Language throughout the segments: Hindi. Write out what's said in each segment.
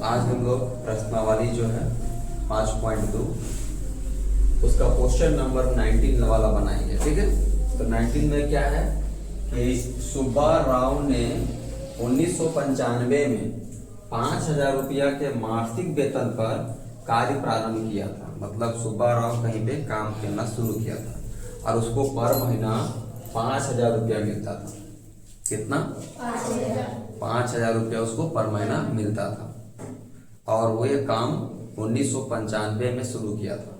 आज हम लोग प्रश्नावली जो है 5.2 उसका क्वेश्चन नंबर 19 वाला बनाएंगे। ठीक है, तो 19 में क्या है कि सुब्बा राव ने 1995 में 5,000 रुपया के मासिक वेतन पर कार्य प्रारंभ किया था। मतलब सुब्बा राव कहीं पे काम करना शुरू किया था और उसको पर महीना 5,000 रुपया मिलता था। कितना? 5,000 रुपया उसको पर महीना मिलता था और वो ये काम 1995 में शुरू किया था।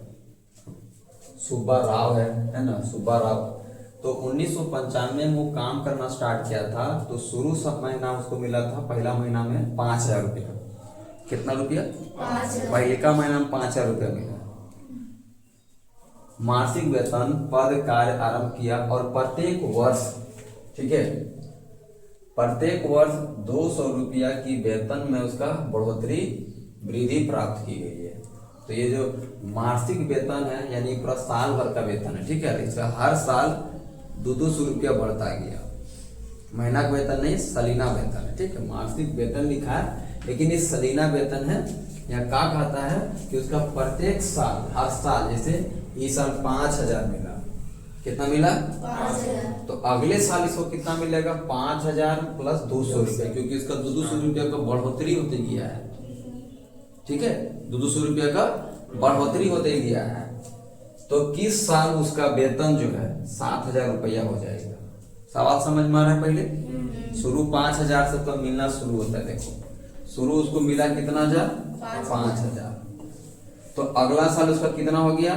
सुब्बा राव है ना, सुब्बा राव। तो 1995 में वो काम करना स्टार्ट किया था, तो शुरू सब महीना उसको मिला था पहला महीना में 5,000 रुपया। कितना रुपया? पहले का महीना में 5,000 रुपया मिला। मासिक वेतन पद कार्य आरंभ किया और प्रत्येक वर्ष, ठीक है, प्रत्येक वर्ष 200 रुपया की वेतन में उसका बढ़ोतरी वृद्धि प्राप्त की गई है। तो ये जो मासिक वेतन है यानी पूरा साल भर का वेतन है, ठीक है, इसका हर साल 200 रुपया बढ़ता गया। महीना का वेतन नहीं, सलीना वेतन है। ठीक है, मासिक वेतन लिखा है लेकिन ये सलीना वेतन है। यहाँ क्या कहता है कि उसका प्रत्येक साल, हर साल, जैसे इस साल 5,000 मिला, कितना मिला? 5,000। तो अगले साल इसको कितना मिलेगा? 5,000 प्लस 200 रुपया, क्योंकि इसका 200 रुपया का बढ़ोतरी होते गया है। ठीक है, 200 रुपया का बढ़ोतरी होते गया है। तो किस साल उसका वेतन जो है 7,000 रुपया हो जाएगा? सवाल समझ में आ रहा है? पहले शुरू 5,000 से तो मिलना शुरू होता है। देखो शुरू उसको मिला कितना हजार? 5,000। तो अगला साल उसका कितना हो गया?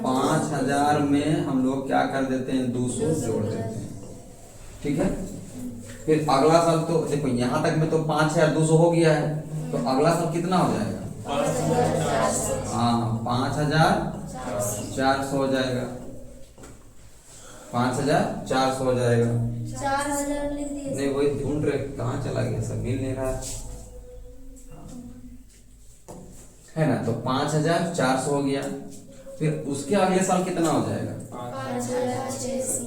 5,000 में हम लोग क्या कर देते हैं? 200 जोड़ देते हैं। ठीक है, फिर अगला साल तो देखो यहाँ तक में तो 5,200 हो गया है, तो अगला साल कितना हो जाएगा? 5,400 हो जाएगा। 5,400 हो जाएगा। 4,000 लिख दिए। नहीं, वही ढूंढ रहे कहाँ चला गया, सब मिल नहीं रहा है ना। तो 5,400 हो गया। फिर उसके अगले साल कितना हो जाएगा? 5,680।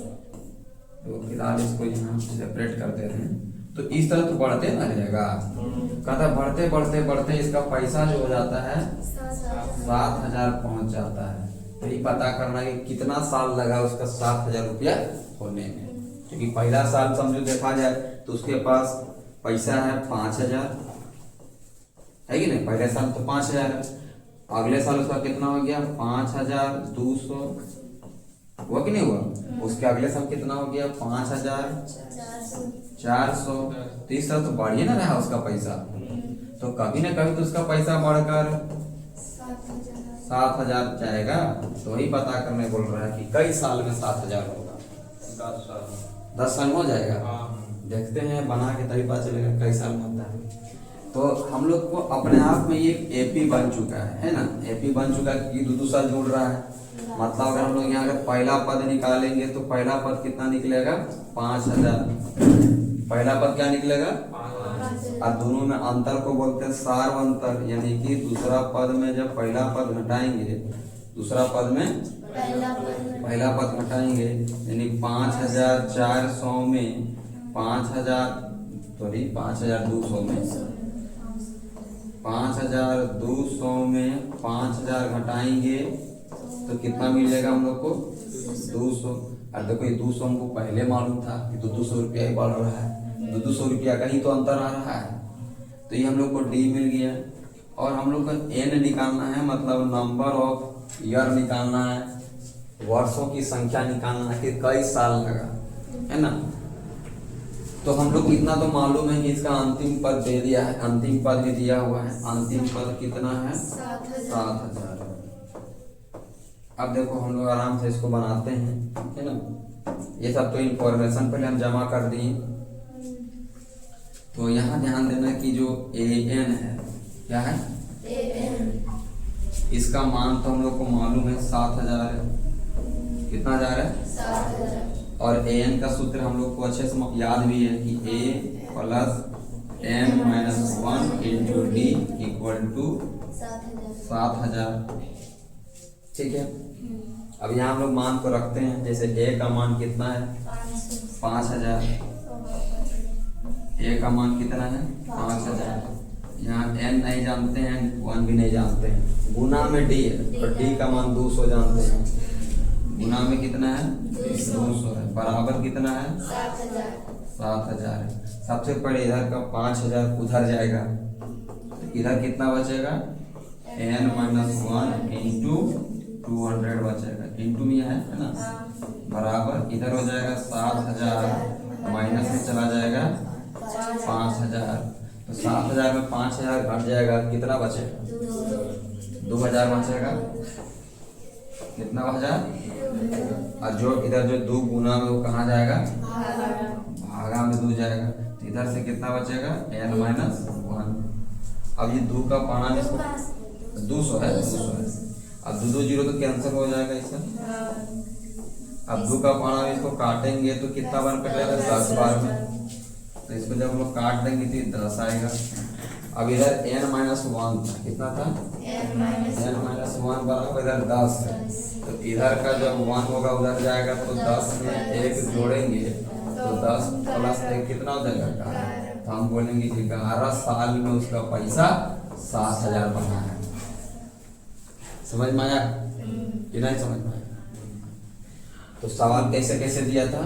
तो फिलहाल इसको यहाँ सेपरेट कर दे रहे हैं। तो इस तरह तो बढ़ते ना रहेगा, कहता बढ़ते बढ़ते बढ़ते इसका पैसा जो हो जाता है 7,000 पहुंच जाता है। तो ये पता करना है कि कितना साल लगा उसका 7,000 रुपया होने में। क्योंकि पहला साल समझो देखा जाए तो उसके पास पैसा है 5,000, है कि नहीं? पहले साल तो 5,000 है, अगले साल उसका कितना हो गया? 5,200 हुआ कि नहीं हुआ? उसके अगले साल कितना हो गया? 5,400। तो इस तरह तो बढ़िए ना रहा उसका पैसा। तो कभी ना कभी तो उसका पैसा बढ़कर 7,000 जाएगा। तो वही पता करने बोल रहा है कि कई साल में 7,000 होगा। 10 साल में हो जाएगा। देखते हैं बना के तभी पता चलेगा कई साल में होता है। तो हम लोग को अपने आप में ये एपी बन चुका है ना, एपी बन चुका है कि 2 साल जुड़ रहा है। मतलब अगर हम लोग यहाँ अगर पहला पद निकालेंगे तो पहला पद कितना निकलेगा? 5,000। पहला पद क्या निकलेगा? और दोनों में अंतर को बोलते हैं सार अंतर, यानी कि दूसरा पद में जब पहला पद घटाएंगे, दूसरा पद में पहला पद घटाएंगे, यानी 5,400 में 5,200 में 5,200 में 5,000 घटाएंगे तो कितना मिलेगा हम लोग को? 200। और देखो ये 200 हमको पहले मालूम था कि 200 रुपया ही बढ़ रहा है, 200 रुपया का ही तो अंतर आ रहा है। तो ये हम लोग को डी मिल गया। और हम लोग को एन निकालना है, मतलब नंबर ऑफ ईयर निकालना है, वर्षों की संख्या निकालना है कि कई साल लगा, है ना। तो हम लोग इतना तो मालूम है कि इसका अंतिम पद दे दिया है, अंतिम पद भी दिया हुआ है। अंतिम पद कितना है? 7,000। अब देखो हम लोग आराम से इसको बनाते हैं, है ना। ये सब तो इंफॉर्मेशन पहले हम जमा कर दिए। तो यहाँ ध्यान देना कि जो एन है, क्या है? इसका मान तो हम लोग को मालूम है 7,000 है। कितना हजार है? 7,000। और एन का सूत्र हम लोग को अच्छे से याद भी है कि a plus m minus 1 into d equal to 7,000। ठीक है, अब यहाँ हम लोग मान को रखते हैं। जैसे a का मान कितना है? 5,000। a का मान कितना है? 5,000। यहाँ n नहीं जानते हैं, 1 भी नहीं जानते हैं। गुना में d है और d का मान 200 जानते हैं। गुना में कितना है? 200 है। बराबर कितना है? 7000 है। सबसे पहले इधर का 5000 उधर जाएगा, इधर कितना बचेगा? n माइनस 1 इंटू 200 बचेगा, इंटू में है ना, बराबर इधर हो जाएगा 7000 माइनस में चला जाएगा 5000। तो 7000 में 5000 घट जाएगा, कितना बचेगा? 2000 बचेगा। कितना बचा? और जो इधर जो 2 गुना में वो कहाँ जाएगा? भागा में 2 जाएगा। तो इधर से कितना बचेगा? n minus 1। अब ये 2 का पाना इसको 200 है, 200 है। अब 2 0 तो कैंसिल हो जाएगा इसका। अब 2 का पाना इसको काटेंगे तो कितना बार कटेगा? 10 बार में। तो इसको जब हम लोग काट देंगे तो 10 आएगा। अब इधर n माइनस 1 था, कितना था? n माइनस 1 बराबर इधर 10 है। तो इधर का जब 1 होगा उधर जाएगा, तो 10 में 1 जोड़ेंगे तो 10 प्लस 1 कितना हो जाएगा? 11। तो हम बोलेंगे कि 11 साल में उसका पैसा 7000 बना है। समझ में आया कि नहीं समझ में आया? तो सवाल कैसे कैसे दिया था?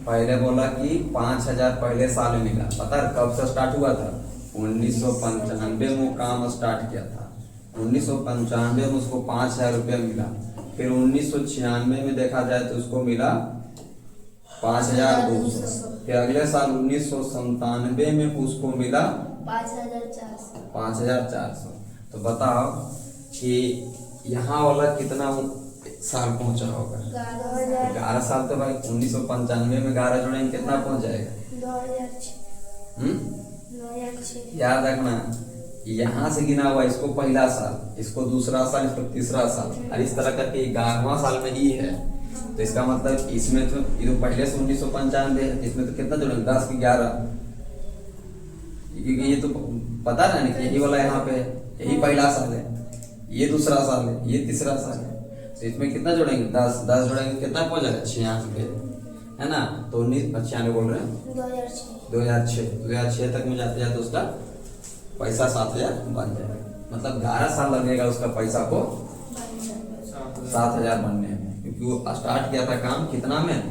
पहले बोला कि 5000 पहले साल में मिला। पता है कब से स्टार्ट हुआ था? 1995 में काम स्टार्ट किया था। 1995 में उसको 5000 रुपया मिला। फिर 1996 में देखा जाए तो उसको मिला 5200। फिर अगले साल 1997 में उसको मिला 5400। तो बताओ कि यहाँ वाला कितना साल पहुंचा होगा? 11 साल। तो भाई 1995 में 11 जोड़ेंगे कितना पहुंच जाएगा? 2006। याद रखना, यहाँ से गिना हुआ इसको पहला साल, इसको दूसरा साल, इसको तीसरा साल, और इस तरह करके 11वां साल में ही है। तो इसका मतलब इसमें तो ये तो पहले से 1995 है, इसमें तो कितना जोड़ेंगे? 10 की 11। क्योंकि ये तो पता है ना कि यही वाला यहाँ पे यही पहला साल है, ये दूसरा साल है, ये तीसरा साल है। तो इसमें कितना जोड़ेंगे? 10 जोड़ेंगे कितना पहुंच जाएगा? 96 है ना। तो 1996 बोल रहे हैं 2006 तक में जाते जाते उसका पैसा 7000 बन जाएगा। मतलब 11 साल लगेगा उसका पैसा को 7000 बनने में, क्योंकि वो स्टार्ट किया था काम कितना में?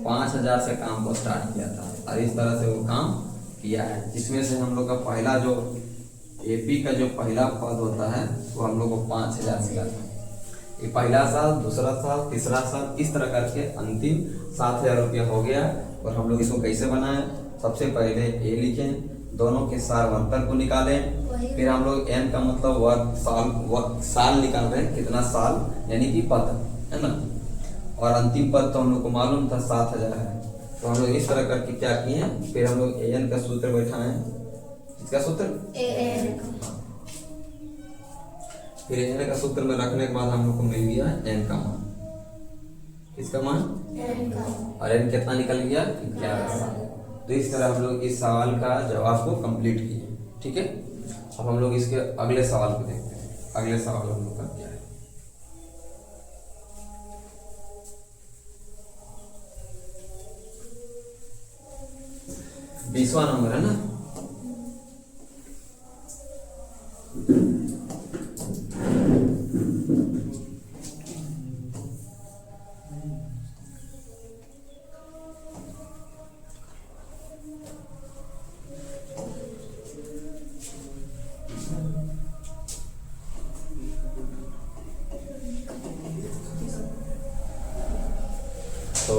5000 से काम को स्टार्ट किया था, और इस तरह से वो काम किया है। इसमें से हम लोग का पहला जो एपी का जो पहला पद होता है वो हम लोग को 5000 मिला था। ये पहला साल, दूसरा साल, तीसरा साल, इस तरह करके अंतिम 7000 रुपया हो गया। और हम लोग इसको कैसे बनाएं? सबसे पहले ए लिखें, दोनों के सार अंतर को निकालें। फिर हम लोग n का मतलब वर्ग साल निकाल रहे हैं, कितना साल यानी कि पद है ना। और अंतिम पद तो हम लोग को मालूम था 7000 है। तो हम लोग इस तरह करके क्या किए? फिर हम लोग an का सूत्र बैठाएं। इसका सूत्र फिर n का सूत्र में रखने के बाद हम लोग को मिल गया n का मान। इसका मान और n कितना निकल गया? 11 साल। तो इस तरह हम लोग इस सवाल का जवाब को कंप्लीट किए। ठीक है, अब हम लोग इसके अगले सवाल को देखते हैं। अगले सवाल हम लोग का क्या है? बीसवां नंबर है ना। तो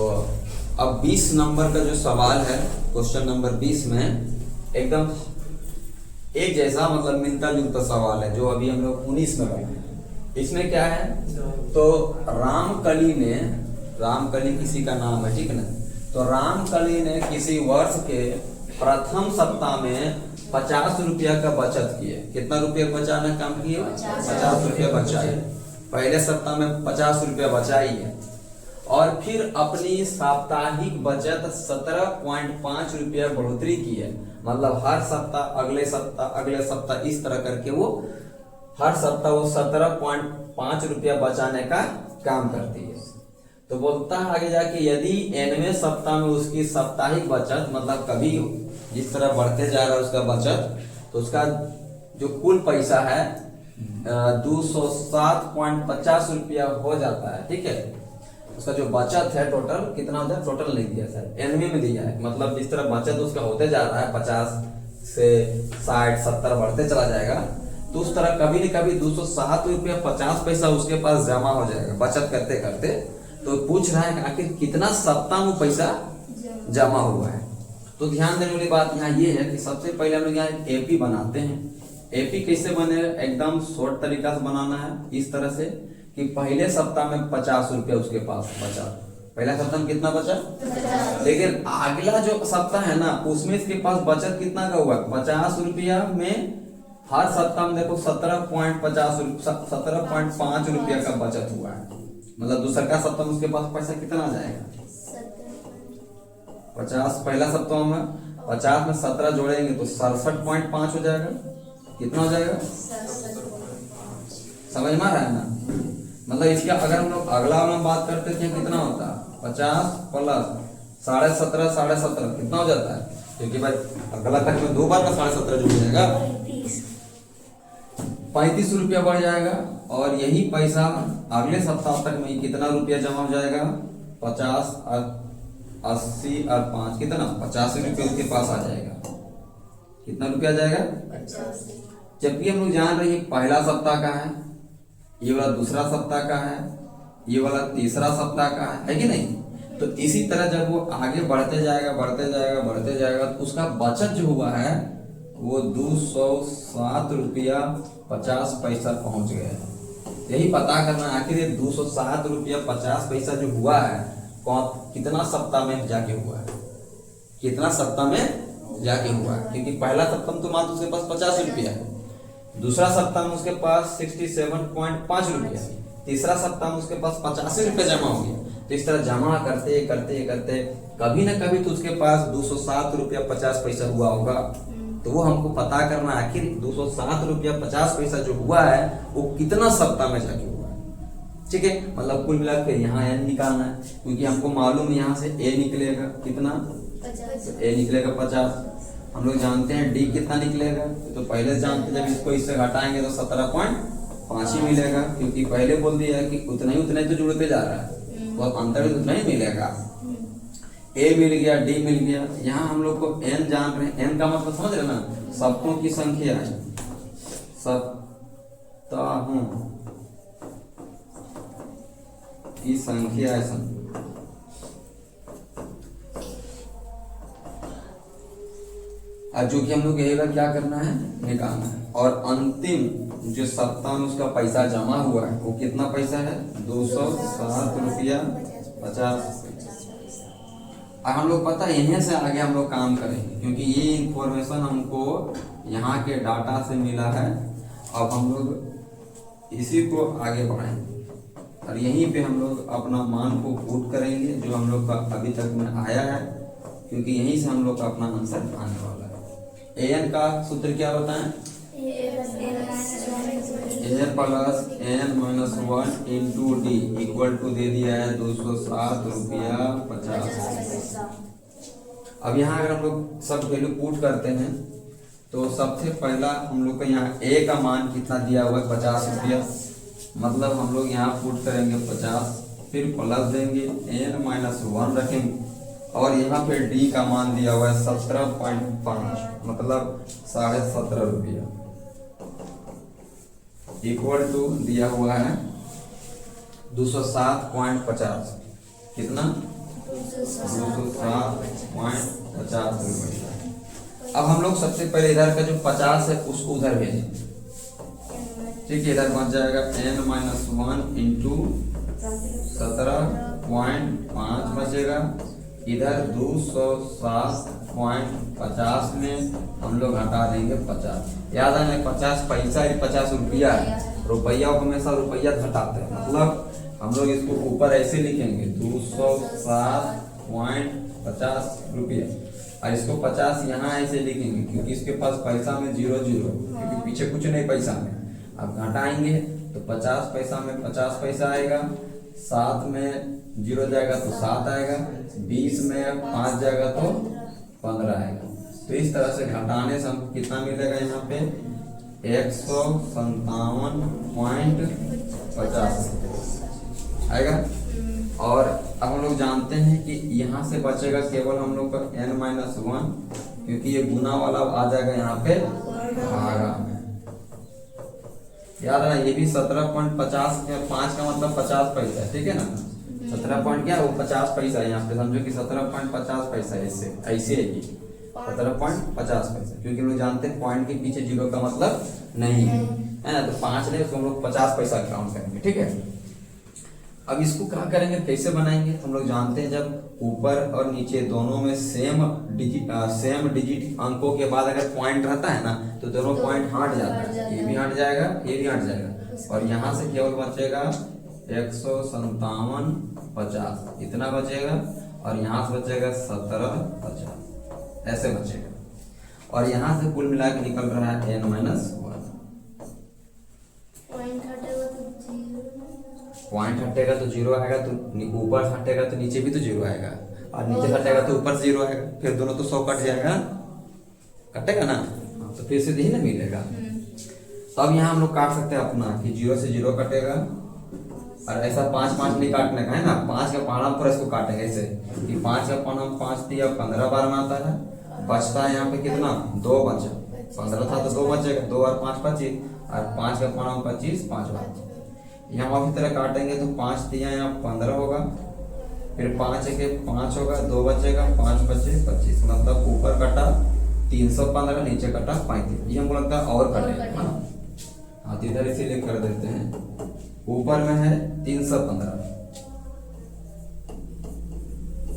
अब 20 नंबर का जो सवाल है, क्वेश्चन नंबर 20 में एकदम एक जैसा मतलब मिलता जुलता सवाल है जो अभी हम लोग 19 में पढ़े। इसमें क्या है? तो रामकली किसी का नाम है, ठीक है ना। तो रामकली ने किसी वर्ष के प्रथम सप्ताह में 50 रुपया का बचत किए। कितना रुपया बचाना काम किए? 50 रुपया बचाए। पहले सप्ताह में 50 रुपया बचाई है, और फिर अपनी साप्ताहिक बचत 17.5 रुपया बढ़ोतरी की है। मतलब हर सप्ताह अगले सप्ताह इस तरह करके वो हर सप्ताह वो 17.5 रुपया बचाने का काम करती है। तो बोलता है आगे जाके यदि 9वें सप्ताह में उसकी साप्ताहिक बचत मतलब कभी जिस तरह बढ़ते जा रहा है उसका बचत, तो उसका जो कुल पैसा है 207.50 रुपया हो जाता है। ठीक है, उसका जो बचत है टोटल कितना होता है, टोटल नहीं दिया सर, एनवी में दिया है। मतलब जिस तरह बचत उसका होते जा रहा है 50 से 60 70 बढ़ते चला जाएगा, तो उस तरह कभी न कभी 207 रुपया 50 पैसा उसके पास जमा हो जाएगा बचत करते करते। तो पूछ रहा है कि आखिर कितना सप्ताह में पैसा जमा हुआ है। तो ध्यान देने वाली बात यहाँ ये है कि सबसे पहले हम लोग यहाँ एपी बनाते हैं। एपी कैसे बनेगा, एकदम शॉर्ट तरीका से बनाना है, इस तरह से कि पहले सप्ताह में 50 रुपया उसके पास बचा। पहला सप्ताह में कितना बचा, लेकिन अगला जो सप्ताह है ना उसमें इसके पास बचत कितना का हुआ, 50 रुपया में हर सप्ताह में देखो 17.5 रुपया का बचत हुआ है। मतलब दूसरा का सप्ताह में उसके पास पैसा कितना आ जाएगा, 50। पहला सप्ताह में 50 में 17 जोड़ेंगे तो 67.5 हो जाएगा। कितना हो जाएगा, समझ में आ रहा है ना। मतलब इसके अगर हम लोग अगला वाला बात करते थे कितना होता है, 50 प्लस 17.5 कितना हो जाता है, क्योंकि भाई अगला तक में 2 बार का 17.5 जुड़ जाएगा, 35 रुपया बढ़ जाएगा। और यही पैसा अगले सप्ताह तक में कितना रुपया जमा हो जाएगा, 50 और 80 और 5 कितना 85 रुपया उसके पास आ जाएगा। कितना रुपया आ जाएगा, जबकि हम लोग जान रहे हैं पहला सप्ताह का है, ये वाला दूसरा सप्ताह का है, ये वाला तीसरा सप्ताह का है कि नहीं। तो इसी तरह जब वो आगे बढ़ते जाएगा तो उसका बचत जो हुआ है वो 207 रुपया 50 पैसा पहुंच गया है। यही पता करना आखिर ये 207 रुपया 50 पैसा जो हुआ है कितना सप्ताह में जाके हुआ है, कितना सप्ताह में जाके हुआ है। क्योंकि पहला सप्ताह में तो मात्र उसके पास 50 रुपया है, दूसरा सप्ताह में उसके पास 67.5 रुपया, तीसरा सप्ताह में उसके पास 85 रुपया जमा हो गया। तो इस तरह जमा करते करते करते कभी ना कभी तो उसके पास 207 रुपया 50 पैसा हुआ होगा। तो वो हमको पता करना आखिर 207 रुपया 50 पैसा जो हुआ है वो कितना सप्ताह में जाके हुआ है। ठीक है, मतलब कुल मिला के यहाँ एन निकालना है, क्योंकि हमको मालूम है यहाँ से ए निकलेगा कितना, तो ए निकलेगा 50। हम लोग जानते हैं डी कितना निकलेगा, तो पहले जानते जब इसको इससे घटाएंगे तो 17.5 ही मिलेगा, क्योंकि पहले बोल दिया कि उतना ही तो जुड़ते जा रहा है, तो अंतर उतना ही मिलेगा। ए मिल गया, डी मिल गया। यहाँ हम लोग को एन जान रहे हैं, एन का मतलब समझ रहे ना, सप्ताहों की संख्या है, सप्ताहों की संख्या है जो कि हम लोग यही क्या करना है, निकालना है। और अंतिम जो सप्ताह में उसका पैसा जमा हुआ है वो कितना पैसा है, 207 रुपया 50। हम लोग पता है यहीं से आगे हम लोग काम करेंगे, क्योंकि ये इंफॉर्मेशन हमको यहाँ के डाटा से मिला है। अब हम लोग इसी को आगे बढ़ाएंगे और यहीं पे हम लोग अपना मान को पुट करेंगे जो हम लोग का अभी तक में आया है, क्योंकि यहीं से हम लोग का अपना आंसर आने वाला है। एन का सूत्र क्या होता है, n plus n minus 1 into d equal to दे दिया है 207 रुपया 50। अब यहाँ अगर हम लोग सब वैल्यू पुट करते हैं तो सबसे पहला हम लोग का यहाँ ए का मान कितना दिया हुआ है, 50 रुपया। मतलब हम लोग यहाँ पुट करेंगे 50, फिर प्लस देंगे एन माइनस 1 रखेंगे, और यहाँ पे डी का मान दिया हुआ है 17.5, मतलब 17.5 रुपया इक्वल टू दिया हुआ है 207.50। कितना, 207.50 रुपया। अब हम लोग सबसे पहले इधर का जो 50 है उसको उधर भेजेंगे। ठीक है, इधर बच जाएगा n माइनस 1 इंटू 17.5 बचेगा। इधर 207.50 में हम लोग हटा देंगे 50। याद है ना, 50 पैसा 50 रुपया है, रुपया को हमेशा रुपया घटाते हैं, मतलब हम लोग इसको ऊपर ऐसे लिखेंगे 207.50 रुपया, और इसको 50 यहाँ ऐसे लिखेंगे क्योंकि इसके पास पैसा में 0 0, क्योंकि पीछे कुछ नहीं पैसा में। अब घटाएंगे तो 50 पैसा में 50 पैसा आएगा, 7 में 0 जाएगा तो 7 आएगा, 20 में 5 जाएगा तो 15 आएगा। तो इस तरह से घटाने से हमको कितना मिलेगा यहाँ पे 157.50 आएगा। और अब हम लोग जानते हैं कि यहाँ से बचेगा केवल हम लोग का n-1, क्योंकि ये गुना वाला आ जाएगा यहाँ पे भागा में। याद है ये भी 17.50 5 का मतलब 50 पैसा है, ठीक है ना। 17 पॉइंट क्या वो 50 पैसा है, यहाँ पे समझो कि 17.50 पैसा है। इससे ऐसे है कि 17.50 पैसा, क्योंकि हम लोग जानते हैं पॉइंट के पीछे जीरो का मतलब नहीं है ना। तो 5 नहीं, उसको हम लोग 50 पैसा काउंट करेंगे, ठीक है। अब इसको क्या करेंगे, कैसे बनाएंगे, हम लोग जानते हैं जब ऊपर और नीचे दोनों में सेम डिजिट अंकों के बाद अगर पॉइंट रहता है ना, तो दोनों पॉइंट हट जाता है। ये भी हट जाएगा, ये भी हट जाएगा, और यहाँ से केवल बचेगा 157.50 इतना बचेगा, और यहाँ से बचेगा 17.50 ऐसे बचेगा। और यहाँ से कुल मिला के निकल रहा है n-1। पॉइंट हटेगा तो जीरो आएगा, तो ऊपर हटेगा तो नीचे भी तो जीरो आएगा, और नीचे हटेगा तो ऊपर जीरो आएगा, फिर दोनों तो 100 कट जाएगा, कटेगा ना। तो फिर से यही ना मिलेगा। तो अब यहाँ हम लोग काट सकते हैं अपना कि 0 से 0 कटेगा, और ऐसा 5 नहीं काटने का है ना। 5 का पाना पर इसको काटेंगे ऐसे कि 5 का पाना 5 दिया 15 बार में आता है, बचता है यहाँ पे कितना 2 बचा। 15 था तो 2 बचेगा, 2 और 5 25, और 5 का पाना 25 5 बार। यहाँ की तरह काटेंगे तो 5 दिया यहाँ 15 होगा, फिर 5 के 5 होगा, 2 बचेगा, 5 बचे 25, मतलब ऊपर कटा 315, नीचे कटा 35। ये हमको लगता है और कटेगा। हाँ, इधर इसीलिए कर देते हैं। ऊपर में है 315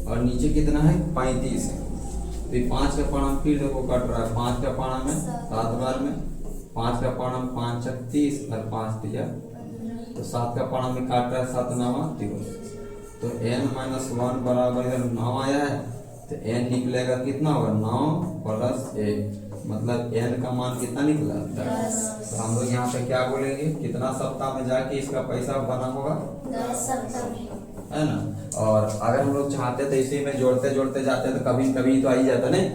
और नीचे कितना है 35 है। तो 5 का पाना फिर देखो कट रहा है, 5 का पाना में 7 बार में, 5 का पाना में 5 30 और 5 दिया, तो 7 का पाना में काट रहा है 7 9 30। तो n-1 बराबर इधर 9 आया है, तो n निकलेगा कितना होगा 9 + 1, मतलब n का मान कितना निकला 10। तो हम लोग यहाँ पे क्या बोलेंगे, कितना सप्ताह में जाके इसका पैसा बना होगा 10 सप्ताह में, है ना। और अगर हम लोग चाहते तो इसी में जोड़ते जोड़ते जाते तो कभी कभी तो आ ही जाता नहीं।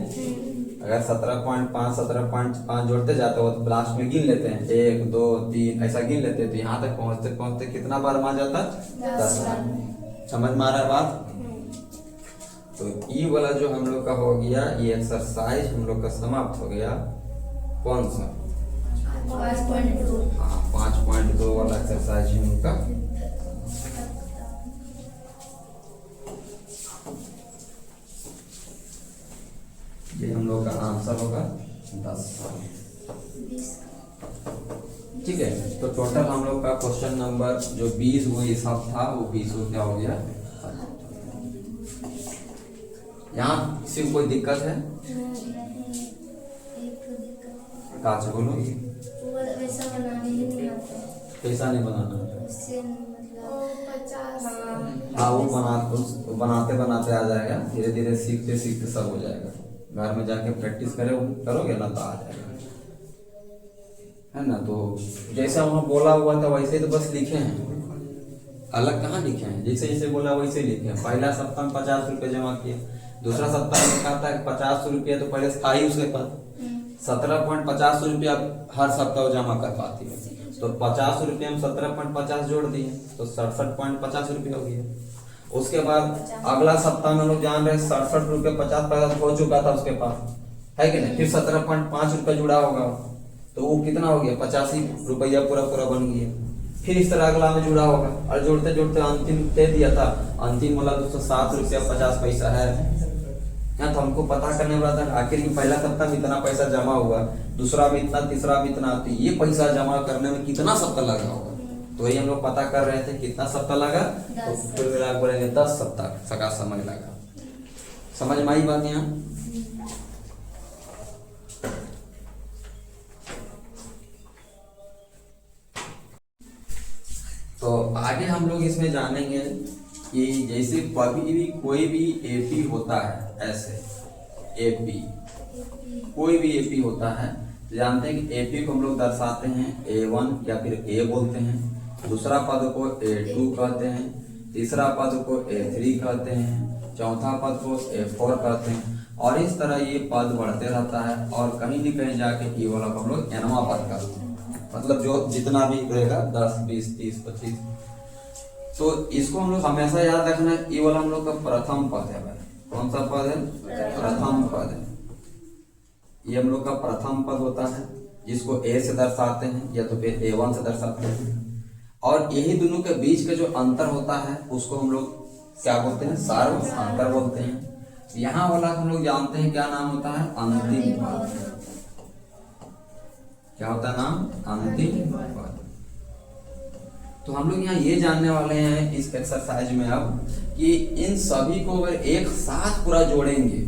अगर 17.5 जोड़ते जाते हो तो लास्ट में गिन लेते हैं 1 2 3 ऐसा गिन लेते हैं, तो यहाँ तक पहुँचते पहुँचते कितना बार में आ जाता 10 बार। समझ में आ रहा है बात। तो ये वाला जो हम लोग का हो गया, ये एक्सरसाइज हम लोग का समाप्त हो गया। कौन सा 5.2। हाँ, 5.2 वाला एक्सरसाइज हम लोग का। ये हम लोग का आंसर होगा 10। ठीक है। तो टोटल हम लोग का क्वेश्चन नंबर जो 20 वो ये सब था, वो 20 को क्या हो गया। यहाँ किसी को कोई दिक्कत है? काच बोलो। वैसा बनाने ही नहीं आता। कैसा नहीं बनाना? उससे मतलब 50। हाँ, वो बनाते बनाते आ जाएगा, धीरे धीरे सीखते सीखते सब हो जाएगा। घर में जाके प्रैक्टिस करोगे ना तो आ जाएगा, है ना। तो जैसा वहाँ बोला हुआ था वैसे तो बस लिखे हैं, अलग कहाँ लिखे हैं। जैसे जैसे बोला वैसे लिखे हैं। पहला सप्ताह में 50 रुपये जमा किया, दूसरा सप्ताह में कहता है 50 रुपये तो पहले से था ही उसके पास। 17.50 रुपया हर सप्ताह जमा कर पाती है, तो 50 रुपये में 17.50 जोड़ दिए तो 67.50 रुपये हो गया। उसके बाद अगला सप्ताह में लोग जान रहे 67 रुपये 50 पैसा हो चुका था उसके पास, है कि नहीं। फिर 17.5 रुपये जुड़ा होगा, तो वो कितना हो गया 85 रुपया पूरा पूरा बन गया। फिर इस तरह अगला में जुड़ा होगा, और जोड़ते जोड़ते अंतिम दे दिया था, अंतिम वाला 207 रुपया 50 पैसा है। यहाँ तो हमको पता करने वाला था आखिर पहला सप्ताह में इतना पैसा जमा हुआ, दूसरा में इतना, तीसरा में इतना, तो ये पैसा जमा करने में कितना सप्ताह लगा होगा। तो ये हम लोग पता कर रहे थे कितना सप्ताह लगा, तो कुल मिला बोलेंगे 10 सप्ताह का समय लगा। समझ में आई बात यहाँ। तो आगे हम लोग इसमें जानेंगे कि जैसे कभी भी कोई भी एपी होता है, ऐसे एपी कोई भी एपी होता है, तो जानते हैं कि एपी को हम लोग दर्शाते हैं A1 या फिर A बोलते हैं, दूसरा पद को A2 कहते हैं, तीसरा पद को A3 कहते हैं, चौथा पद को A4 कहते हैं। और इस तरह ये पद बढ़ते रहता है और कहीं न कहीं जाके ये वाला को हम लोग nवां पद करते हैं, मतलब जो जितना भी रहेगा 10 20 30 25। तो इसको हम लोग हमेशा याद रखना है, ये वाला हम लोग का प्रथम पद है भाई। कौन सा पद है? प्रथम पद है। ये हम लोग का प्रथम पद होता है जिसको ए से दर्शाते हैं या तो फिर A1 से दर्शाते हैं, और यही दोनों के बीच का जो अंतर होता है उसको हम लोग क्या बोलते हैं? सार्व अंतर बोलते हैं। यहाँ वाला हम लोग जानते हैं क्या नाम होता है? अंतिम पद। क्या होता है नाम? अंतिम पद। तो हम लोग यहाँ ये जानने वाले हैं इस एक्सरसाइज में अब कि इन सभी को अगर एक साथ पूरा जोड़ेंगे,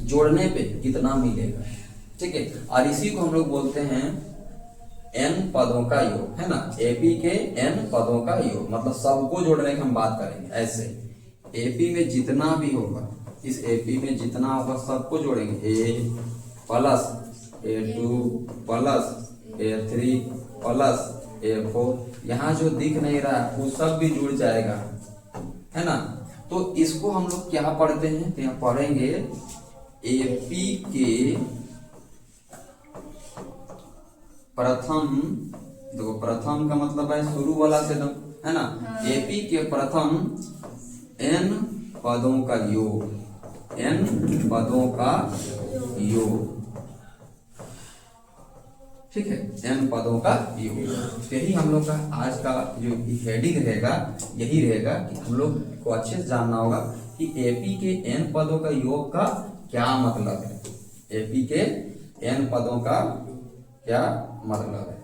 जोड़ने पे कितना मिलेगा, ठीक है। और इसी को हम लोग बोलते हैं n पदों का योग, है ना। एपी के n पदों का योग, मतलब सबको जोड़ने की हम बात करेंगे। ऐसे एपी में जितना भी होगा, इस एपी में जितना होगा सबको जोड़ेंगे। A plus A2 plus A3 plus A4, यहाँ जो दिख नहीं रहा है वो सब भी जुड़ जाएगा, है ना। तो इसको हम लोग क्या पढ़ते हैं? तो यहाँ पढ़ेंगे एपी के प्रथम, देखो प्रथम का मतलब है शुरू वाला से, है ना। एपी के प्रथम n पदों का योग, n पदों का योग, ठीक है, n पदों का योग। यही हम लोग का आज का जो हेडिंग रहेगा यही रहेगा कि हम लोग को अच्छे से जानना होगा कि एपी के n पदों का योग का क्या मतलब है। एपी के n पदों का क्या मतलब है,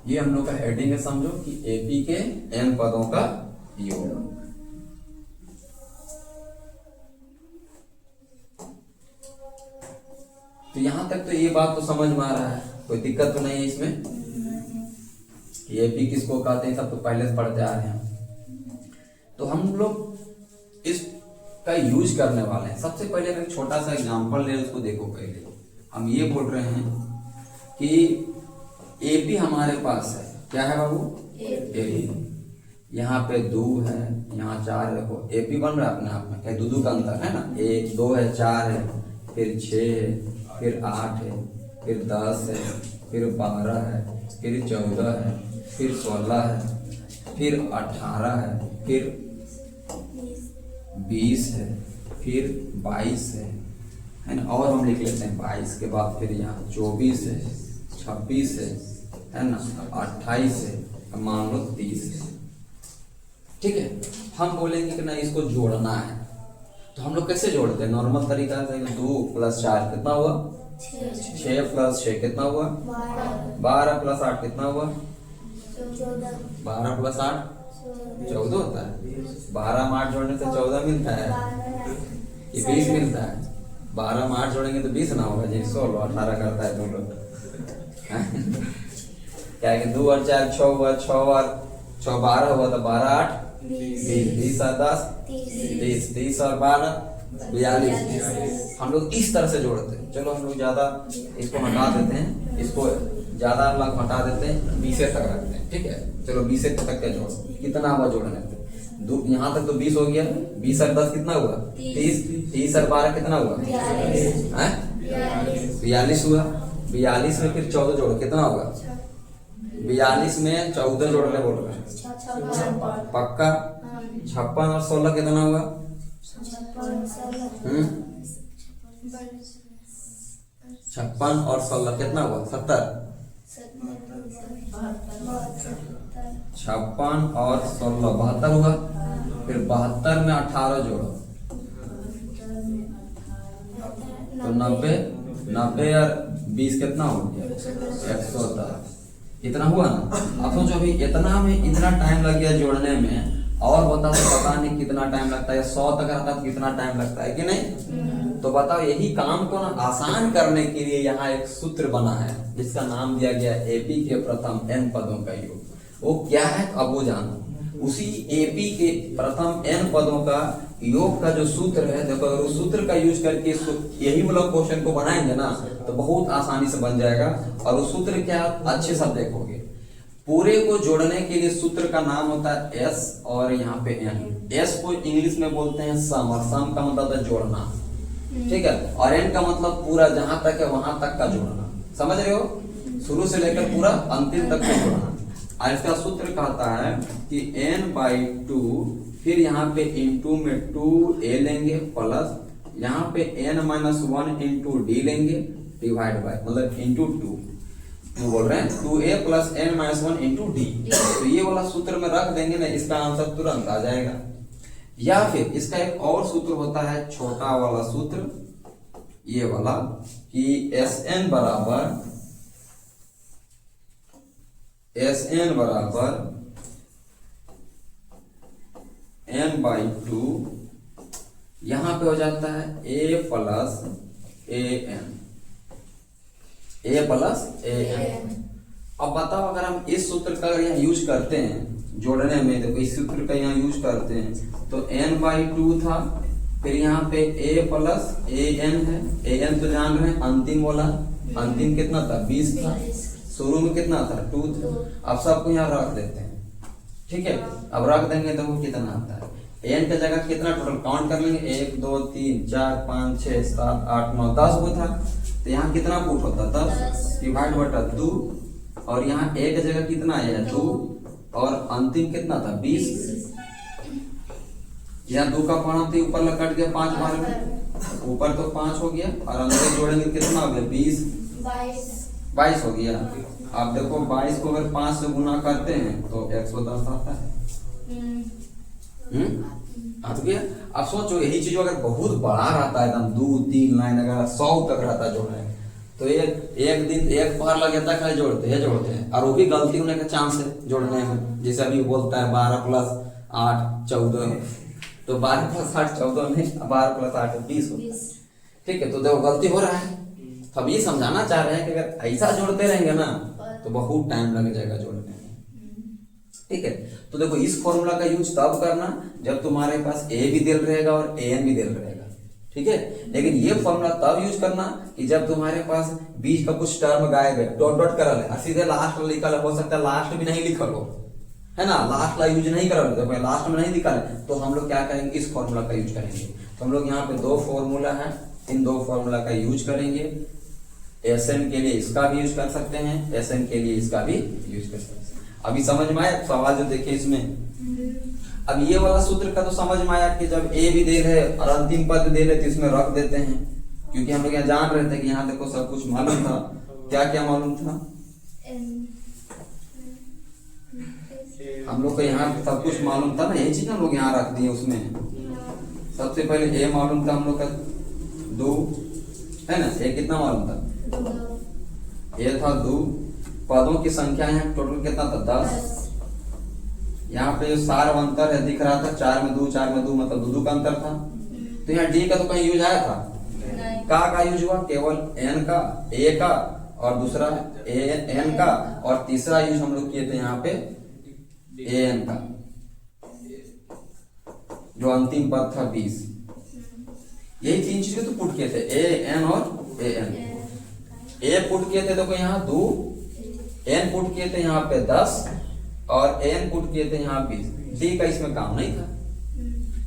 ये हम लोग का हेडिंग है, समझो कि एपी के n पदों का योग। तो यहां तक तो ये बात तो समझ में आ रहा है, कोई दिक्कत तो नहीं है इसमें। एपी किसको कहते हैं सब तो पहले से पढ़ते आ रहे हैं। तो हम लोग इसका यूज करने वाले हैं। सबसे पहले एक छोटा सा एग्जांपल ले, उसको देखो। पहले हम ये बोल रहे हैं कि एपी हमारे पास है, क्या है बाबू? एपी। यहाँ पे 2 है, यहाँ 4 है, देखो एपी बन रहा है अपने आप में, क्या 2 का अंतर है ना। 1 2 है, 4 है, फिर 6 है, फिर 8 है, फिर 10 है, फिर 12 है, फिर 14 है, फिर 16 है, फिर 18 है, फिर 20 है, फिर 22 है ना। और हम लिख लेते हैं 22 के बाद फिर यहाँ 24 है, 26 है ना, 28 है, मान लो 30 है, ठीक है। हम बोलेंगे कि ना इसको जोड़ना है, तो हम लोग कैसे जोड़ते हैं? नॉर्मल तरीका से 2 + 4 कितना हुआ? 6 + 6 कितना हुआ? 12 + 8 कितना हुआ? 12 + 8 14 होता है। 12 में 8 जोड़ने से 14 मिलता है, ये 20 मिलता है। 12 में 8 जोड़ेंगे तो 20 ना होगा जी, 16 18 करता है 2 लोग। क्या है कि 2 और 4 6 हुआ, 6 और 6 12 हुआ, तो 12 8 20, 20 और 10 30, 30 और 12 42। हम लोग इस तरह से जोड़ते हैं। चलो हम लोग ज्यादा इसको हटा देते हैं, इसको ज्यादा हम लोग हटा देते हैं, 20 तक रखते हैं, ठीक है। चलो 20 तक का जोड़ कितना हुआ जोड़ने पे? यहाँ तक तो 20 हो गया। 20 और 10 कितना हुआ? 30। 30 और 12 कितना हुआ? 42 हुआ। 42 में फिर 14 जोड़ो, कितना होगा? 42 में 14 जोड़ने बोल रहे हैं, पक्का। 56 और 16 कितना हुआ? 56 और 16 कितना हुआ? 70। 56 और 16 72 हुआ। फिर 72 में 18 जोड़ो तो 90। 90 और 20 कितना हो गया? 110। इतना हुआ ना। अब सोचो अभी इतना में इतना टाइम लग गया जोड़ने में, और बता तो पता नहीं कितना टाइम लगता है। 100 तक रहता तो कितना टाइम लगता है कि नहीं? तो बताओ, यही काम को ना आसान करने के लिए यहाँ एक सूत्र बना है जिसका नाम दिया गया एपी के प्रथम n पदों का योग। वो क्या है अब वो जानो। उसी एपी के प्रथम n पदों का योग का जो सूत्र है, देखो अगर उस सूत्र का यूज करके यही मतलब क्वेश्चन को बनाएंगे ना तो बहुत आसानी से बन जाएगा। और वो सूत्र क्या, अच्छे से देखोगे। पूरे को जोड़ने के लिए सूत्र का नाम होता है S और यहाँ पे N। एस को इंग्लिश में बोलते हैं सम, और सम का मतलब है जोड़ना, ठीक है। और एन का मतलब पूरा जहां तक है वहां तक का जोड़ना, समझ रहे हो, शुरू से लेकर पूरा अंतिम तक का जोड़ना। और इसका सूत्र कहता है कि n/2, फिर यहाँ पे इंटू में 2a लेंगे, प्लस यहाँ पे n-1 इंटू डी लेंगे, डिवाइड बाय मतलब इंटू 2 बोल रहे हैं 2a plus n-1 into D. तो ये वाला सूत्र में रख देंगे ना, इसका आंसर तुरंत आ जाएगा। या फिर इसका एक और सूत्र होता है, छोटा वाला सूत्र, ये वाला कि Sn बराबर n/2, यहां पे हो जाता है a प्लस an। अब बताओ, अगर हम इस सूत्र का अगर यहाँ यूज करते हैं जोड़ने में, देखो इस सूत्र का यहाँ यूज करते हैं तो n/2 था, फिर यहाँ पे a प्लस an है। an तो जान रहे हैं अंतिम वाला, अंतिम कितना था 20 था, शुरू में कितना था 2 था। अब सबको यहाँ रख देते हैं, ठीक है। अब रख देंगे तो वो कितना आता है, n के जगह कितना टोटल काउंट कर लेंगे, 1 2 3 4 5 6 7 8 9 10 वो था, तो यहाँ कितना पुट होता 10 डिवाइड बटा 2, और यहाँ a की जगह कितना आया 2, और अंतिम कितना था 20। यहाँ 2 का पाना तो ऊपर कट गया 5 बार में, ऊपर तो 5 हो गया, और अंदर जोड़ेंगे कितना हो गया 20 22 हो गया। आप देखो 22 को अगर 5 से गुना करते हैं तो 110 आता है। आ तो गया। अब सोचो यही चीज अगर बहुत बड़ा रहता है, एकदम 2-3 लाइन अगर 100 तक रहता है जोड़ने, तो एक दिन एक बार लग जाता है जोड़ते हैं, और वो भी गलती होने का चांस है जोड़ने में। जैसे अभी बोलता है 12 + 8 14, तो 12 + 8 14 नहीं, 12 + 8 20 होता है, ठीक है। तो देखो गलती हो रहा है, तो अब ये समझाना चाह रहे हैं कि अगर ऐसा जोड़ते रहेंगे ना तो बहुत टाइम लग जाएगा जोड़ने में, ठीक है। तो देखो इस फॉर्मूला का यूज तब करना जब तुम्हारे पास a भी दिल रहेगा और an भी दिल रहेगा, ठीक है। लेकिन ये फॉर्मूला तब यूज करना कि जब तुम्हारे पास बीच का कुछ टर्म गायब है, डॉट डॉट करल है, सीधे लास्ट में लिखल है, हो सकता है लास्ट भी नहीं लिखल हो, है ना, लास्ट ला यूज नहीं करल, जब लास्ट में नहीं लिखा है तो हम लोग क्या करेंगे, इस फॉर्मूला का यूज करेंगे। तो हम लोग यहाँ पे 2 फॉर्मूला है, इन 2 फॉर्मूला का यूज करेंगे। Sn के लिए इसका भी यूज कर सकते हैं, Sn के लिए इसका भी यूज कर सकते हैं। अभी समझ में आया सवाल जो देखे इसमें। अब ये वाला सूत्र का तो समझ में आया कि जब a भी दे रहे और अंतिम पद दे रहे तो इसमें रख देते हैं, क्योंकि हम लोग यहाँ जान रहे थे कि यहाँ देखो सब कुछ मालूम था। क्या क्या मालूम था, हम लोग को यहाँ सब कुछ मालूम था ना, यही चीज हम लोग यहाँ रख दिए। उसमें सबसे पहले a मालूम था हम लोग का 2, है ना, a कितना मालूम था, ये था 2, पदों की संख्या है टोटल कितना था 10। यहाँ पे जो सार अंतर है दिख रहा था, 4 में 2 4 में 2 मतलब 2 का अंतर था। तो यहाँ डी का तो कहीं यूज आया था, का यूज हुआ केवल n का, a का, और दूसरा n का, और तीसरा यूज हम लोग किए थे यहाँ पे an का, जो अंतिम पद था 20। यही 3 चीजें तो पुट किए थे, a n और an। a पुट किए थे देखो यहाँ 2, n पुट किए थे यहाँ पे 10, और n पुट किए थे यहाँ 20। d का इसमें काम नहीं था,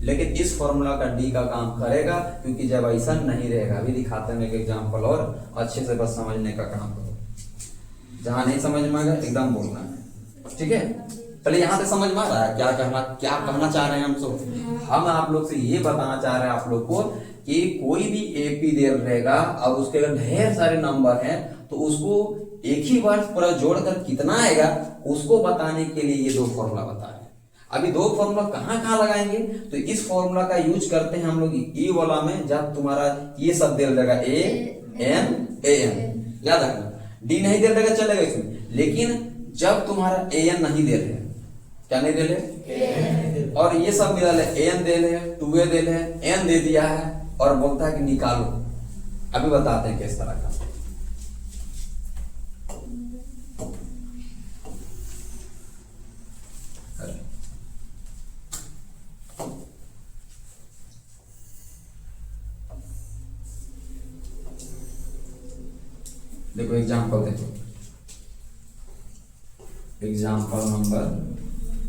लेकिन इस फॉर्मूला का d का काम करेगा, क्योंकि जब ऐसा नहीं रहेगा, अभी दिखाते हैं एक एग्जांपल, और अच्छे से बस समझने का काम करो, जहां नहीं समझ में आएगा एकदम बोलना है, ठीक है। चलिए यहाँ से समझ में आ रहा है क्या कहना चाह रहे हैं हम सब। हम आप लोग से ये बताना चाह रहे हैं आप लोग को कि कोई भी एपी दे रहेगा और उसके अगर ढेर सारे नंबर हैं तो उसको एक ही बार पूरा जोड़कर कितना आएगा उसको बताने के लिए ये 2 फॉर्मूला बता रहे हैं। अभी 2 फॉर्मूला कहाँ लगाएंगे, तो इस फॉर्मूला का यूज करते हैं हम लोग ई वाला में, जब तुम्हारा ये सब दे रहेगा a n a n, याद रखना। d नहीं दे रहेगा चलेगा इसमें, लेकिन जब तुम्हारा a n नहीं दे रहे, क्या नहीं दे रहे, और ये सब मिला ले, n दे रहे, 2a दे रहे, n दे दिया है, और बोलता है कि निकालो। अभी बताते हैं किस तरह का। देखो एग्जाम्पल देखो, एग्जाम्पल नंबर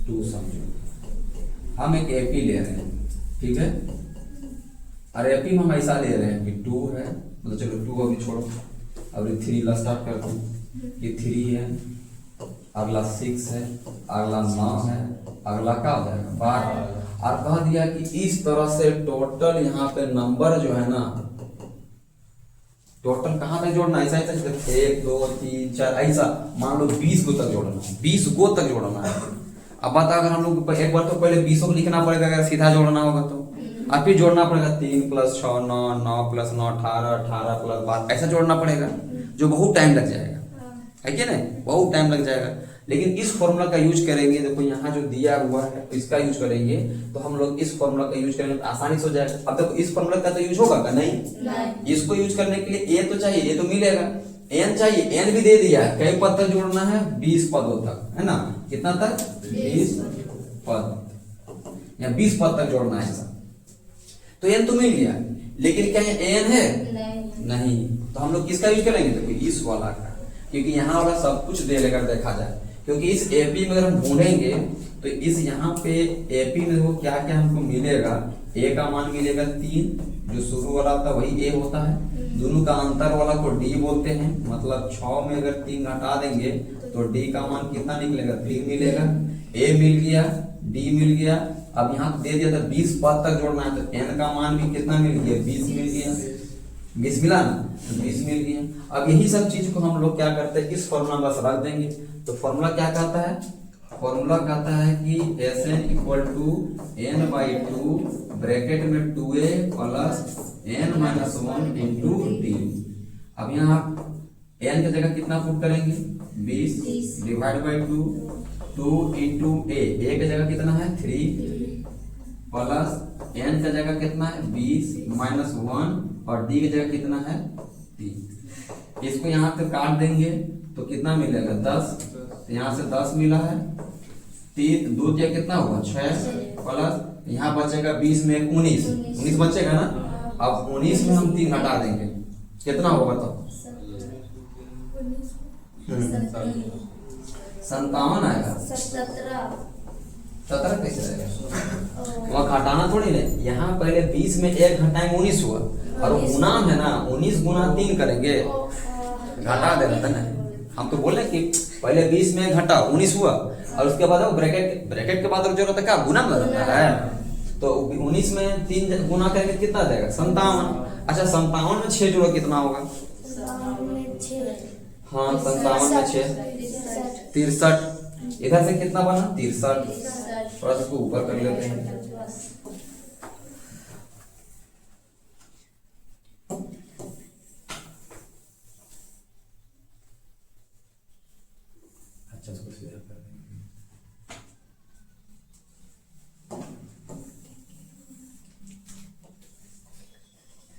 2 समझो। हम एक एपी ले रहे हैं, ठीक है, और एपी में हम ऐसा ले रहे हैं कि 2 है, मतलब चलो 2 अभी छोड़ो, अभी 3 ला स्टार्ट करते हैं। ये 3 है, अगला 6 है, अगला 9 है, अगला क्या हो जाएगा 12। और कह दिया कि इस तरह से टोटल यहाँ पे नंबर जो है ना, टोटल कहाँ तक जोड़ना, ऐसा ऐसा 1 2 3 4 ऐसा मान लो 20 गो तक जोड़ना है, 20 गो तक जोड़ना है। अब बता, अगर हम लोग एक बार तो पहले 20 को लिखना पड़ेगा, अगर सीधा जोड़ना होगा तो, और फिर जोड़ना पड़ेगा 3 + 6 9, 9 + 9 18, 18 + 12 ऐसा जोड़ना पड़ेगा, जो बहुत टाइम लग जाएगा, है कि नहीं, बहुत टाइम लग जाएगा। लेकिन इस फॉर्मूला का यूज करेंगे, देखो यहाँ जो दिया हुआ है इसका यूज करेंगे, तो हम लोग इस फॉर्मूला का यूज करेंगे तो आसानी से हो जाएगा। अब देखो इस फॉर्मूला का तो यूज होगा का नहीं, इसको यूज करने के लिए ए तो चाहिए, ये तो मिलेगा, एन चाहिए, एन भी दे दिया है, कई पद तक जोड़ना है 20 पदों तक, है ना, कितना तक 20 पद या 20 पद तक जोड़ना है ऐसा, तो एन तो मिल गया, लेकिन क्या एन है नहीं, तो हम लोग किसका यूज करेंगे, देखो इस वाला का, क्योंकि यहाँ वाला सब कुछ दे लेकर देखा जाए, क्योंकि इस एपी में अगर हम ढूंढेंगे तो इस यहाँ पे एपी में देखो क्या क्या हमको मिलेगा, ए का मान मिलेगा 3, जो शुरू वाला होता है वही ए होता है, दोनों का अंतर वाला को डी बोलते हैं, मतलब 6 में अगर 3 घटा देंगे तो डी का मान कितना निकलेगा 3 मिलेगा, ए मिल गया, डी मिल गया। अब यहाँ दे दिया था 20 पद तक जोड़ना है, तो एन का मान भी कितना मिल गया 20 मिल गया, 20 मिला ना, तो 20 मिल गया। अब यही सब चीज को हम लोग क्या करते हैं, इस फॉर्मूला बस रख देंगे, तो फॉर्मूला क्या कहता है, फॉर्मूला कहता है कि Sn = n/2 ब्रैकेट में 2a + n-1 इंटू डी। अब यहाँ n की जगह कितना पुट करेंगे 20 डिवाइड बाई 2 इंटू a की जगह कितना है 3 प्लस n की जगह कितना है 20 -1 और d की जगह कितना है 3। इसको यहाँ पे काट देंगे तो कितना मिलेगा 10, तो यहाँ से 10 मिला है, 3 2 दिया कितना हुआ 6 प्लस यहाँ बचेगा 20 में 19 बचेगा ना। अब 19 में हम 3 हटा देंगे कितना होगा बताओ 57 आएगा। 17 कैसे आएगा, वहाँ घटाना थोड़ी नहीं, यहाँ पहले 20 में 1 घटाएंगे 19 हुआ, और गुना है ना 19 गुना 3 करेंगे, घटा देना था ना, हम तो बोले कि पहले 20 में घटा 19 हुआ, और उसके बाद ब्रैकेट के बाद जो रहता है क्या गुना में रहता है, तो 19 में 3 गुना करेंगे कितना देगा 57। अच्छा 57 में 6 जोड़ो कितना होगा, हाँ 57 में 6 63, इधर से कितना बना 63, थोड़ा सा इसको ऊपर कर लेते हैं। अच्छा इसको सीधा कर देंगे,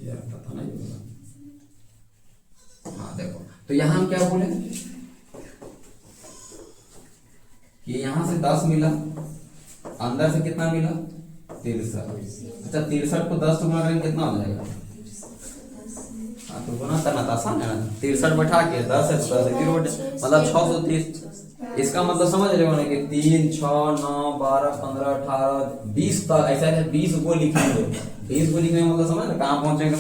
यार पता नहीं होगा। हाँ देखो, तो यहाँ हम क्या बोले कि यहाँ से 10 मिला, अंदर से कितना मिला 63। अच्छा 63 को 10 से गुना करेंगे कितना हो जाएगा, हाँ तो गुना करना तो आसान है ना, 63 बैठा के 10 है तो 10 मतलब 630। इसका मतलब समझ रहे हो ना कि 3 6 9 12 15 18 20 तक ऐसा है 20 को लिखेंगे, 20 को लिखने मतलब समझ ना कहाँ पहुंचेगा,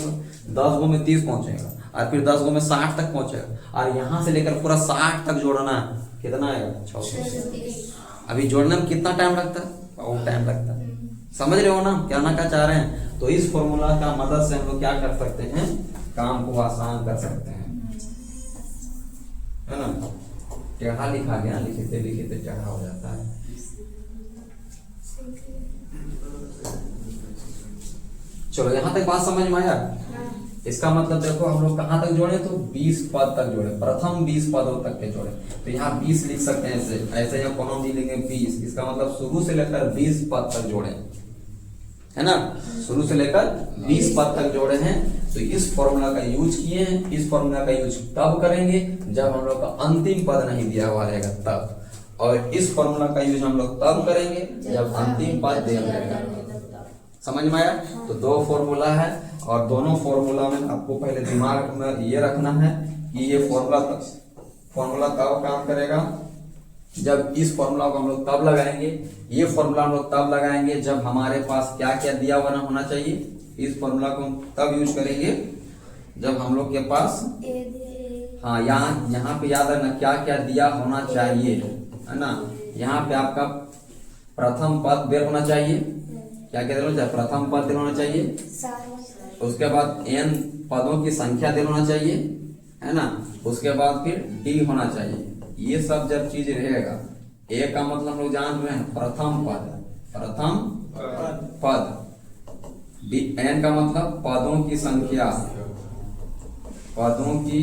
10 गो में 30 पहुंचेगा, और फिर 10 गो में 60 तक पहुंचेगा, और यहाँ से लेकर पूरा 60 तक जोड़ना कितना आएगा 630। अभी जोड़ने में कितना टाइम लगता है, बहुत टाइम लगता है, समझ रहे हो ना क्या ना क्या चाह रहे हैं। तो इस फॉर्मूला का मदद से हम लोग क्या कर सकते हैं, काम को आसान कर सकते हैं, है ना। टेढ़ा लिखा गया, लिखते लिखते टेढ़ा हो जाता है। चलो यहाँ तक बात समझ में आया। इसका मतलब देखो हम लोग कहाँ तक जोड़े, तो 20 पद तक जोड़े, प्रथम 20 पदों तक के जोड़े, तो यहाँ 20 लिख सकते हैं ऐसे ऐसे, यहाँ कॉलम नहीं लिखेंगे 20, इसका मतलब शुरू से लेकर 20 पद तक जोड़े, है ना, शुरू से लेकर 20 पद तक जोड़े हैं। तो इस फॉर्मूला का यूज किए हैं, इस फॉर्मूला का यूज तब करेंगे जब हम लोग का अंतिम पद नहीं दिया हुआ रहेगा तब, और इस फॉर्मूला का यूज हम लोग तब करेंगे जब अंतिम पद दिया रहेगा। समझ में आया। तो 2 फॉर्मूला है, और दोनों फॉर्मूला में आपको पहले दिमाग में ये रखना है कि ये फॉर्मूला तब काम करेगा जब इस फॉर्मूला को हम लोग तब लगाएंगे, ये फॉर्मूला हम लोग तब लगाएंगे जब हमारे पास क्या क्या दिया हुआ होना चाहिए। इस फॉर्मूला को हम तब यूज करेंगे जब हम लोग के पास, हाँ यहाँ पे याद रखना क्या क्या दिया होना चाहिए, है ना। यहाँ पे आपका प्रथम पद बेर होना चाहिए, क्या क्या देना चाहिए, प्रथम पद देना होना चाहिए। उसके बाद n पदों की संख्या देना होना चाहिए, है ना। उसके बाद फिर d होना चाहिए। ये सब जब चीज रहेगा, a का मतलब हम लोग जान रहे हैं प्रथम पद, प्रथम पद। n का मतलब पदों की संख्या, पदों की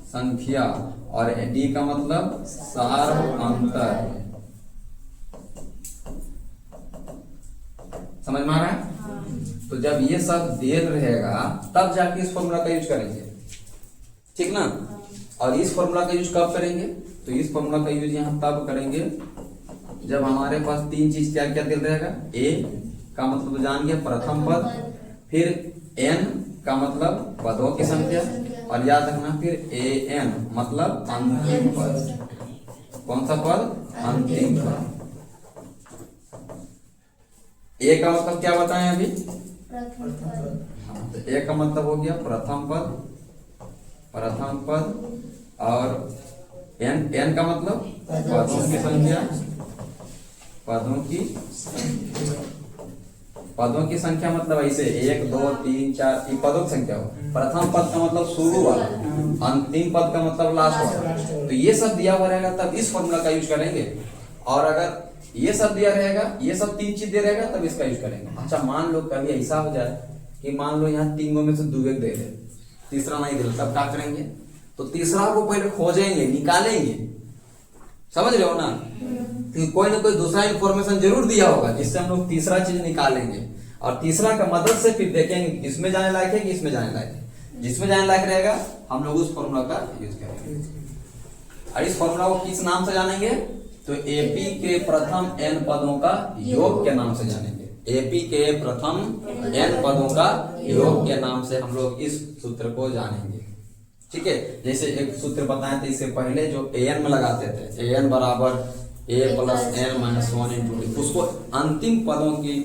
संख्या। और d का मतलब सार अंतर। समझ में आ रहा है। तो जब ये सब देर रहेगा तब जाके इस फॉर्मूला का यूज करेंगे, ठीक ना। और इस फॉर्मूला का यूज कब करेंगे, तो इस फॉर्मूला का यूज यहाँ तब करेंगे जब हमारे पास तीन चीज क्या क्या दिल रहेगा। a का मतलब जान गया प्रथम पद, फिर n का मतलब पदों की संख्या, और याद रखना फिर an मतलब अंतिम पद। कौन सा पद, अंतिम पद। a का मतलब क्या बताएं अभी, तो a का मतलब हो गया प्रथम पद, प्रथम पद। और n का मतलब पदों की संख्या, पदों की संख्या मतलब ऐसे 1 2 3 4 ये पदों की संख्या हो। प्रथम पद का मतलब शुरू वाला, अंतिम पद का मतलब लास्ट वाला। तो ये सब दिया हुआ रहेगा तब इस फॉर्मूला का यूज करेंगे। और अगर ये सब दिया रहेगा, ये सब तीन चीज दे रहेगा तब इसका यूज करेंगे। अच्छा मान लो कभी ऐसा हो जाए कि मान लो यहाँ तीनों में से दो एक दे दे, तीसरा नहीं दे, तब क्या करेंगे, तो तीसरा को पहले खोजेंगे, निकालेंगे। समझ रहे हो ना, तो कोई ना कोई दूसरा इंफॉर्मेशन जरूर दिया होगा जिससे हम लोग तीसरा चीज निकालेंगे। और तीसरा का मदद से फिर देखेंगे इसमें जाने लायक है कि इसमें जाने लायक है। जिसमें जाने लायक रहेगा हम लोग उस फॉर्मूला का यूज करेंगे। और इस फॉर्मूला को किस नाम से जानेंगे, तो एपी के प्रथम n पदों का योग के नाम से जानेंगे। एपी के प्रथम n पदों का योग के नाम से हम लोग इस सूत्र को जानेंगे। ठीक है, जैसे एक सूत्र बताए थे इससे पहले जो an में लगाते थे, an बराबर a plus n minus 1 into, उसको अंतिम पदों की,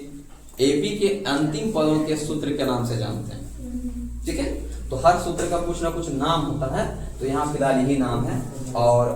एपी के अंतिम पदों के सूत्र के नाम से जानते हैं। ठीक है, तो हर सूत्र का कुछ ना कुछ नाम होता है, तो यहाँ फिलहाल यही नाम है। और